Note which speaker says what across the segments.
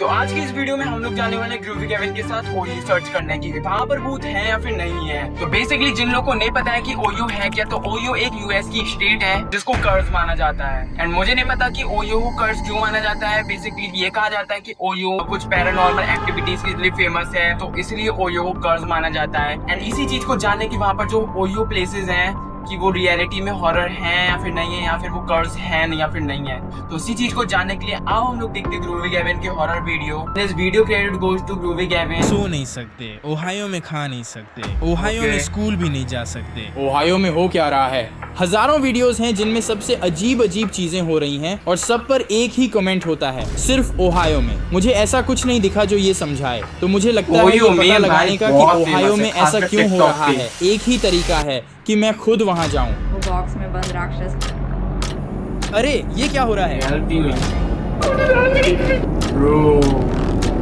Speaker 1: तो आज की इस वीडियो में हम लोग जाने वाले हैं ग्रूवी केविन के साथ ओयो सर्च करने की वहाँ पर भूत है या फिर नहीं है। तो बेसिकली जिन लोगों को नहीं पता है कि ओयो है क्या, तो ओयो एक यूएस की स्टेट है जिसको कर्ज माना जाता है। एंड मुझे नहीं पता कि ओयो को कर्ज क्यों माना जाता है। बेसिकली ये कहा जाता है कि ओयो कुछ पैरानॉर्मल एक्टिविटीज के लिए फेमस है, तो इसलिए ओयो को कर्ज माना जाता है। एंड इसी चीज को जानने की वहाँ पर जो ओयो प्लेसेस हैं कि वो रियलिटी में हॉरर हैं या फिर नहीं है, या फिर वो कर्ज है या फिर नहीं है, तो इसी चीज को जानने के लिए आओ हम लोग देखते हैं ग्रूवी केविन के horror video. This video credit goes to groovy Kevin.
Speaker 2: सो नहीं सकते, ओहायो में खा नहीं सकते, ओहायो में स्कूल भी नहीं जा सकते।
Speaker 3: ओहायो में हो क्या रहा है? हजारों वीडियोस हैं जिनमें सबसे अजीब अजीब चीजें हो रही हैं और सब पर एक ही कमेंट होता है, सिर्फ ओहायो में। मुझे ऐसा कुछ नहीं दिखा जो ये समझाए, तो मुझे लगता है ये पता लगाने का कि ओहायो में ऐसा क्यों हो रहा है एक ही तरीका है कि मैं खुद वहां जाऊं।
Speaker 4: वो बॉक्स में बंद राक्षस।
Speaker 3: अरे ये क्या हो रहा है?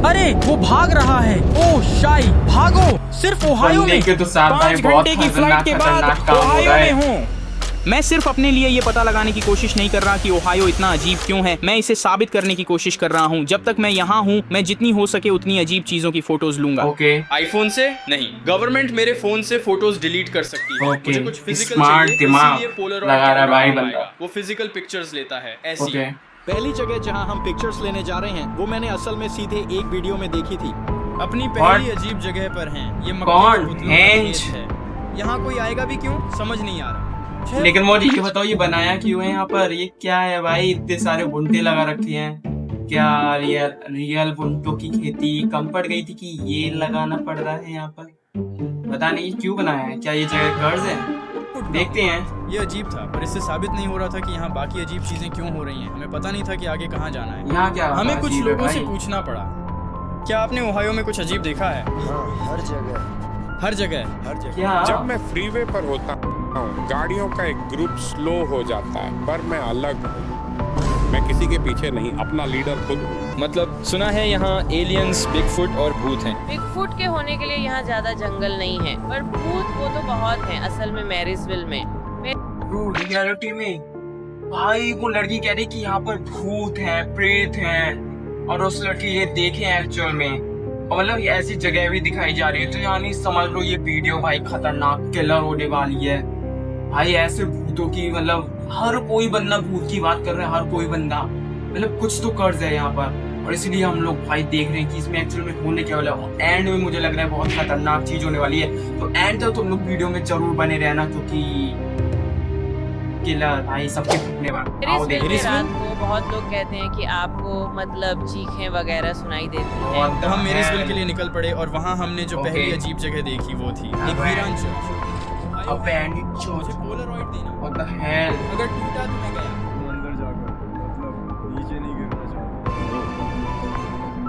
Speaker 2: अरे वो भाग रहा है। ओ शाई भागो, सिर्फ ओहायो में।
Speaker 1: तो 5
Speaker 3: घंटे की फ्लाइट के बाद ओहायो में हूँ। मैं सिर्फ अपने लिए ये पता लगाने की कोशिश नहीं कर रहा कि ओहायो इतना अजीब क्यों है, मैं इसे साबित करने की कोशिश कर रहा हूँ। जब तक मैं यहाँ हूँ मैं जितनी हो सके उतनी अजीब चीजों की फोटोज लूंगा। आईफोन से नहीं, गवर्नमेंट मेरे फोन से फोटोज डिलीट कर सकती है। मुझे कुछ फिजिकल
Speaker 1: स्मार्ट दिमाग लगा रहा है भाई बंदा।
Speaker 3: वो फिजिकल पिक्चर्स लेता है ऐसी। पहली जगह जहाँ हम पिक्चर्स लेने जा रहे हैं वो मैंने असल में सीधे एक वीडियो में देखी थी। अपनी पहली अजीब जगह पर हैं। ये है। यहाँ कोई आएगा भी क्यों समझ नहीं आ रहा।
Speaker 1: लेकिन मुझे ये बताओ ये बनाया क्यों है यहाँ पर? ये क्या है भाई? इतने सारे भुंटे लगा रखे हैं। क्या रियल भुंटों की खेती कम पड़ गई थी कि ये लगाना पड़ रहा है यहाँ पर? पता नहीं क्यों बनाया है। क्या ये जगह कर्ज है? देखते हैं।
Speaker 3: ये अजीब था पर इससे साबित नहीं हो रहा था कि यहाँ बाकी अजीब चीजें क्यों हो रही हैं। हमें पता नहीं था कि आगे कहाँ जाना है।
Speaker 1: यहाँ क्या
Speaker 3: हमें कुछ लोगों से पूछना पड़ा। क्या आपने ओहायो में कुछ अजीब देखा है?
Speaker 5: हर जगह
Speaker 1: क्या?
Speaker 5: जब मैं फ्रीवे पर होता हूँ गाड़ियों का एक ग्रुप स्लो हो जाता है, पर मैं अलग हूँ। मैं किसी के पीछे नहीं, अपना लीडर खुद हूँ।
Speaker 3: मतलब सुना है यहाँ एलियंस, बिगफुट और भूत हैं।
Speaker 6: बिगफुट के होने के लिए यहाँ ज्यादा जंगल नहीं है, पर भूत वो तो बहुत हैं। असल में मैरिसविल में
Speaker 1: रियलिटी में भाई वो लड़की कह रही कि यहाँ पर भूत हैं, प्रेत हैं, और उस लड़की ये देखे एक्चुअल में। और मतलब ये ऐसी जगह भी दिखाई जा रही है, तो यानी समझ लो ये वीडियो भाई खतरनाक किलर होने वाली है भाई। ऐसे भूतों की मतलब हर कोई बंदा भूत की बात कर रहा है, हर कोई बंदा। मतलब कुछ तो कर्ज है यहाँ पर, और इसलिए हम लोग भाई देख रहे हैं कि इसमें एक्चुअल में होने क्या वाला है। एंड में मुझे लग रहा है बहुत खतरनाक चीज होने वाली है, तो एंड तक तुम लोग वीडियो में जरूर बने रहना, क्योंकि किलर भाई सबके फूटने वाला।
Speaker 6: बहुत लोग कहते हैं कि आपको मतलब चीखें वगैरह सुनाई देती हैं।
Speaker 3: तो हम मैरिसविल के लिए निकल पड़े और वहाँ हमने जो पहली अजीब जगह देखी वो थी एक वीरान चर्च।
Speaker 1: Abandoned church.
Speaker 3: पोलरॉइड देना।
Speaker 1: What the hell?
Speaker 3: अगर टूटा तो मैं गया।
Speaker 7: अंदर जाकर मतलब नीचे नहीं गिरना चाहता।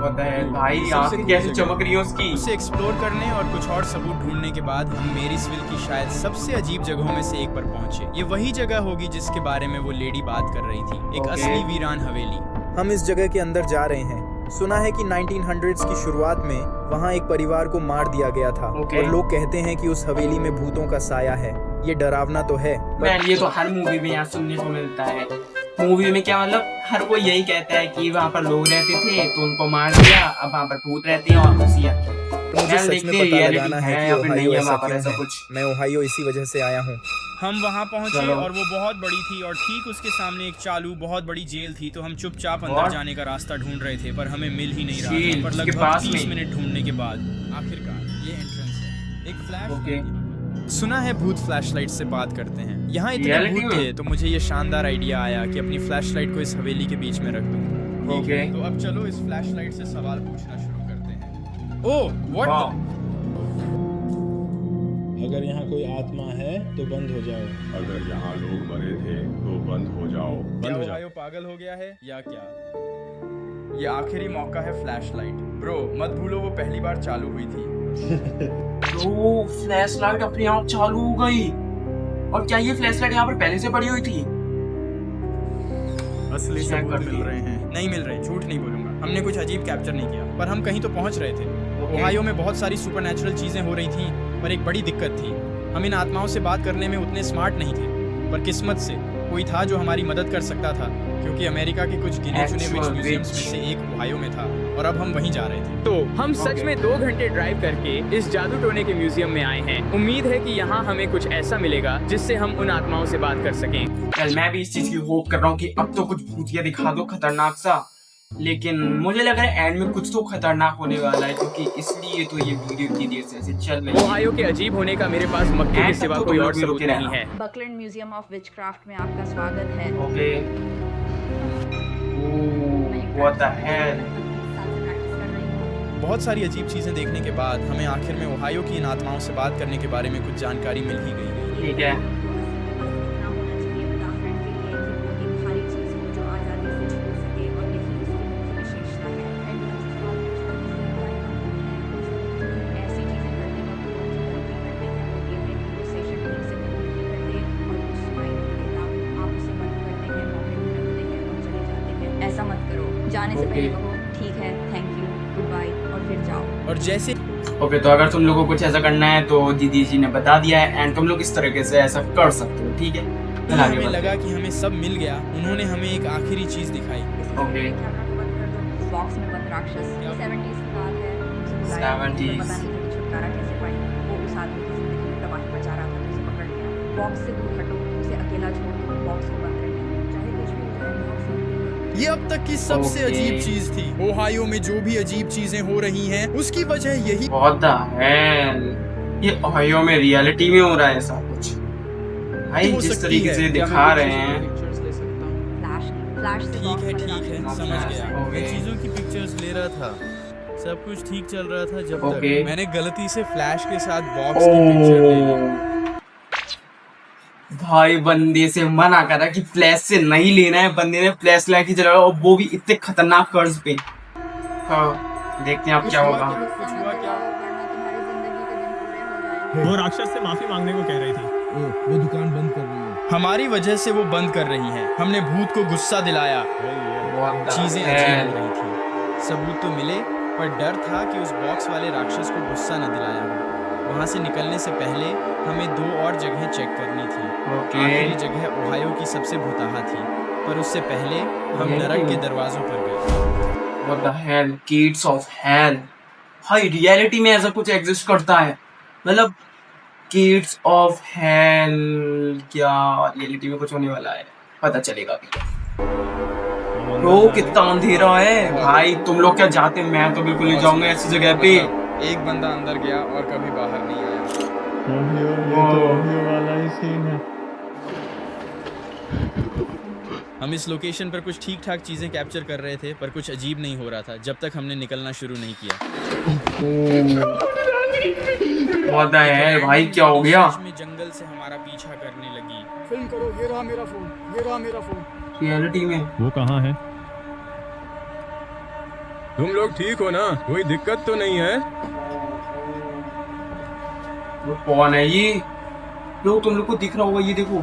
Speaker 1: What the hell? भाई आंखें कैसे चमक रही है उसकी।
Speaker 3: उसे एक्सप्लोर करने और कुछ और सबूत ढूंढने के बाद हम मैरिसविल की शायद सबसे अजीब जगहों में से एक पर पहुंचे। ये वही जगह होगी जिसके बारे में वो लेडी बात कर रही थी, एक असली वीरान हवेली। हम इस जगह के अंदर जा रहे हैं। सुना है कि 1900s की शुरुआत में वहाँ एक परिवार को मार दिया गया था। और लोग कहते हैं कि उस हवेली में भूतों का साया है। ये डरावना तो है,
Speaker 1: पर ये तो हर मूवी में यहाँ सुनने को मिलता है। मूवी में क्या मतलब हर कोई यही कहता है कि वहाँ पर लोग रहते थे तो उनको मार दिया, अब वहाँ पर भूत रहते हैं और खुशियाँ।
Speaker 3: मुझे सच में पता लगाना है कि ओहायो ऐसा क्यों है।
Speaker 1: कुछ
Speaker 3: मैं ओहायो इसी वजह से आया हूँ। हम वहाँ पहुँचे और वो बहुत बड़ी थी और ठीक उसके सामने एक चालू बहुत बड़ी जेल थी। तो हम चुपचाप अंदर जाने का रास्ता ढूंढ रहे थे पर हमें मिल ही नहीं रहा था। पर लगभग 30 मिनट ढूंढने के बाद आखिरकार ये एंट्रेंस है। एक फ्लैश। सुना है भूत फ्लैशलाइट से बात करते हैं। यहाँ इतने भूत थे तो मुझे ये शानदार आइडिया आया कि अपनी फ्लैशलाइट को इस हवेली के बीच में रख दूं। ठीक है, तो अब चलो इस फ्लैशलाइट से सवाल पूछना शुरू करते हैं। Oh what?
Speaker 7: अगर यहाँ कोई आत्मा है तो बंद हो जाओ। अगर यहाँ लोग मरे थे तो बंद हो जाओ।
Speaker 3: क्या ओहायो पागल हो गया है या क्या? ये आखिरी मौका है फ्लैशलाइट। ब्रो मत भूलो वो पहली बार चालू हुई थी।
Speaker 1: तो फ्लैशलाइट अपने आप चालू हो गई। और क्या ये फ्लैशलाइट यहाँ पर पहले से पड़ी हुई थी?
Speaker 3: असली सबूत मिल रहे हैं। नहीं मिल रहे, झूठ नहीं बोलूंगा। हमने कुछ अजीब कैप्चर नहीं किया पर हम कहीं तो पहुंच रहे थे। ओहायो में बहुत सारी सुपरनैचुरल चीजें हो रही थी पर एक बड़ी दिक्कत थी, हम इन आत्माओं से बात करने में उतने स्मार्ट नहीं थे। पर किस्मत से कोई था जो हमारी मदद कर सकता था, क्योंकि अमेरिका के कुछ गिने चुने विच म्यूजियम्स में से एक ओहायो में था। और अब हम वहीं जा रहे थे।
Speaker 8: तो हम सच में 2 घंटे ड्राइव करके इस जादू टोने के म्यूजियम में आए हैं। उम्मीद है कि यहाँ हमें कुछ ऐसा मिलेगा जिससे हम उन आत्माओं से बात कर सकें।
Speaker 1: कल मैं भी इस चीज की होप कर रहा हूँ कि अब तो कुछ भूतिया दिखा दो खतरनाक सा, लेकिन मुझे लग रहा है एंड में कुछ तो खतरनाक होने वाला है, क्योंकि इसलिए तो ये वीडियो इतनी देर से ऐसे चल रही है।
Speaker 8: ओहायो के अजीब होने का मेरे पास मक्के के सिवा कोई और सबूत नहीं है।
Speaker 4: बकलैंड म्यूजियम ऑफ विचक्राफ्ट में आपका स्वागत है।
Speaker 1: Okay, what the hell.
Speaker 3: बहुत सारी अजीब चीजें देखने के बाद हमें आखिर में ओहायो की इन आत्माओं से बात करने के बारे में कुछ जानकारी मिल ही गई।
Speaker 1: ठीक है,
Speaker 4: ऐसा मत करो, जाने से पहले कहो ठीक है, थैंक यू, गुड बाय और फिर जाओ।
Speaker 3: और जैसे
Speaker 1: ओके, तो अगर तुम लोगों को कुछ ऐसा करना है तो दीदी जी ने बता दिया है एंड तुम लोग इस तरीके से ऐसा कर सकते हो। ठीक है,
Speaker 3: हमें लगा कि हमें सब मिल गया। उन्होंने हमें एक आखिरी चीज दिखाई।
Speaker 1: ओके,
Speaker 4: बॉक्स में बंद राक्षस 70s की बात है।
Speaker 1: 70s
Speaker 4: पता नहीं था कि छुटकारा कैसे पाए। वो उस आदमी की जिंदगी में तबाही मचा रहा था, उसे पकड़ लिया। बॉक्स से दूर हटो, उसे अकेला छोड़ दो, बॉक्स को बंद रखो, चाहे कुछ भी हो जाए, बॉक्स में।
Speaker 3: ये अब तक की सबसे अजीब चीज थी। ओहायो में जो भी अजीब चीजें हो रही हैं, उसकी वजह यही।
Speaker 1: व्हाट द हेल, ये ओहायो में रियलिटी में हो रहा है ऐसा कुछ? भाई जिस तरीके से दिखा रहे हैं।
Speaker 4: फ्लैश
Speaker 3: ठीक है, समझ गया। मैं चीजों की पिक्चर्स ले रहा था, सब कुछ ठीक चल रहा था जब तक मैंने गलती से फ्लैश के साथ बॉक्स की पिक्चर ले ली।
Speaker 1: भाई बंदे से मना करा कि फ्लैश से नहीं लेना है, बंदे ने फ्लैश लाइट की जगह, और वो भी इतने खतरनाक कर्ज पे। हाँ, देखते हैं अब क्या होगा।
Speaker 7: वो राक्षस से माफी मांगने को कह रही थी।
Speaker 2: वो दुकान बंद कर रही है।
Speaker 3: हमारी वजह से वो बंद कर रही है। हमने भूत को गुस्सा दिलाया। चीजें अजीब हो रही थी। सबूत तो मिले, पर डर था कि उस बॉक्स वाले राक्षस को गुस्सा न दिलाया हो। वहाँ से निकलने से पहले हमें 2 और जगह चेक करनी थी। आखिरी जगह ओहायो की सबसे भूताहा थी, पर उससे पहले हम नरक के दरवाजों पर गए।
Speaker 1: What the hell, Gates of Hell। भाई रियलिटी में ऐसा कुछ एग्जिस्ट करता है? मतलब Gates of Hell क्या रियलिटी में कुछ होने वाला है? पता चलेगा अभी। ब्रो कितना अंधेरा है भाई, तुम लोग क्या जाते? मैं तो बिल्कुल नहीं जाऊंगा ऐसी जगह पे।
Speaker 3: एक बंदा अंदर गया और कभी बाहर नहीं आया।
Speaker 7: वाला ही सीन है।
Speaker 3: हम इस लोकेशन पर कुछ ठीक ठाक चीजें कैप्चर कर रहे थे, पर कुछ अजीब नहीं हो रहा था जब तक हमने निकलना शुरू नहीं किया।
Speaker 1: What the hell, भाई क्या हो गया?
Speaker 3: में जंगल से हमारा पीछा करने लगी।
Speaker 9: फिल्म करो, ये रहा मेरा फोन, ये रहा मेरा फोन।
Speaker 1: रियलिटी में
Speaker 7: वो कहाँ है? तुम लोग ठीक हो ना? कोई दिक्कत तो नहीं है?
Speaker 1: वो कौन है ये? लोग तुम लोग को दिख रहा होगा, ये देखो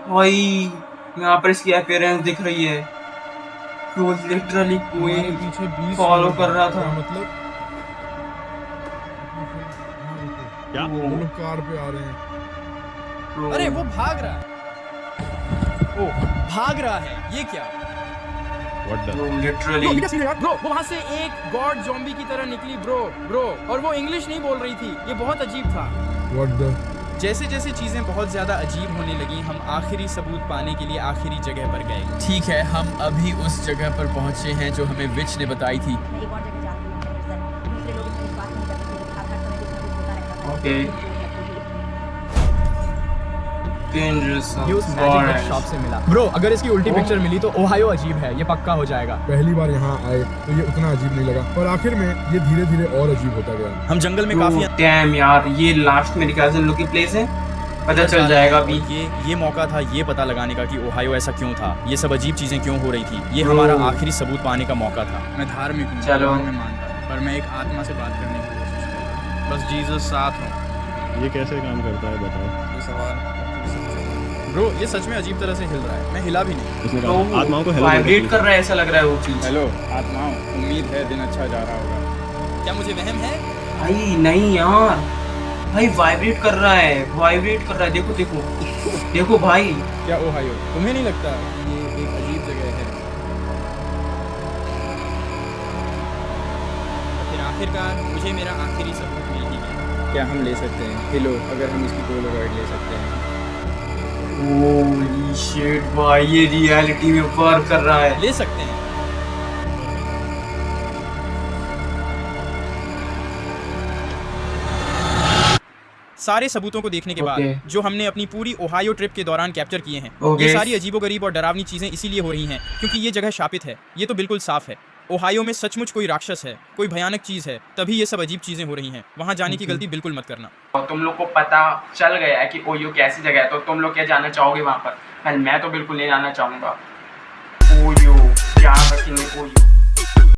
Speaker 1: भाई, यहाँ पर इसकी अपीयरेंस दिख रही है। तो लिटरली कोई
Speaker 2: पीछे
Speaker 1: फॉलो कर रहा था।
Speaker 2: मतलब
Speaker 7: क्या?
Speaker 2: वो लोग कार पे आ रहे हैं।
Speaker 3: अरे वो भाग रहा है। ओ भाग रहा है, ये क्या?
Speaker 1: लिटरली
Speaker 3: ब्रो वो वहाँ से एक गॉड ज़ॉम्बी की तरह निकली ब्रो, और वो इंग्लिश नहीं बोल रही थी। ये बहुत अजीब था।
Speaker 2: What the?
Speaker 3: जैसे जैसे चीजें बहुत ज्यादा अजीब होने लगी, हम आखिरी सबूत पाने के लिए आखिरी जगह पर गए। ठीक है, हम अभी उस जगह पर पहुंचे हैं जो हमें विच ने बताई थी।
Speaker 4: मैं एक और जगह जाती हूँ, दूसरे लोग इस बात नहीं करते थे, हर समय कुछ ना कुछ होता रहता था।
Speaker 1: ओके।
Speaker 8: ये उस मैजिक शॉप से मिला। ब्रो अगर इसकी उल्टी पिक्चर मिली तो ओहायो अजीब है, ये पक्का हो जाएगा।
Speaker 2: पहली बार यहाँ आए तो ये उतना अजीब नहीं लगा, पर आखिर में ये धीरे धीरे और अजीब होता गया।
Speaker 3: हम जंगल में काफी
Speaker 1: डैम यार, ये लास्ट मेरे ख्याल से लोग की प्लेस है, पता चल जाएगा अभी।
Speaker 3: ये मौका था ये पता लगाने का कि ओहायो ऐसा क्यों था, ये सब अजीब चीजें क्यों हो रही थी। ये हमारा आखिरी सबूत पाने का मौका था। मैं धार्मिक हूँ,
Speaker 1: चलो
Speaker 3: मैं मानता हूँ, पर मैं एक आत्मा से बात करने की कोशिश करूँगा। बस जीसस साथ हो।
Speaker 7: ये कैसे काम करता है बताओ?
Speaker 3: ये सवाल ब्रो, ये सच में अजीब तरह से हिल रहा है। मैं हिला भी नहीं।
Speaker 7: उसने कहा आत्माओं को
Speaker 1: वाइब्रेट कर रहा है, ऐसा लग रहा है वो चीज।
Speaker 3: हेलो आत्माओं, उम्मीद है दिन अच्छा जा रहा होगा। क्या मुझे वहम है?
Speaker 1: भाई नहीं यार, भाई वाइब्रेट कर रहा है, देखो देखो देखो भाई।
Speaker 3: क्या ओहायो, तुम्हें नहीं लगता ये एक अजीब जगह है? आखिरकार मुझे मेरा आखिरी सबूत मिल ही गया।
Speaker 8: क्या हम ले सकते हैं हिलो अगर हम इसकी पोलराइड ले सकते हैं?
Speaker 1: होली शिट भाई, ये रियलिटी में पार कर रहा है।
Speaker 3: ले सकते हैं। सारे सबूतों को देखने के बाद जो हमने अपनी पूरी ओहायो ट्रिप के दौरान कैप्चर किए हैं, ये सारी अजीबोगरीब और डरावनी चीजें इसीलिए हो रही हैं क्योंकि ये जगह शापित है। ये तो बिल्कुल साफ है, ओहायो में सचमुच कोई राक्षस है, कोई भयानक चीज है, तभी ये सब अजीब चीजें हो रही हैं। वहाँ जाने की गलती बिल्कुल मत करना।
Speaker 1: और तुम लोग को पता चल गया है कि ओयो कैसी जगह है, तो तुम लोग क्या जाना चाहोगे वहाँ पर? मैं तो बिल्कुल नहीं जाना चाहूँगा। ओयो, क्या रखेंगे ओयो।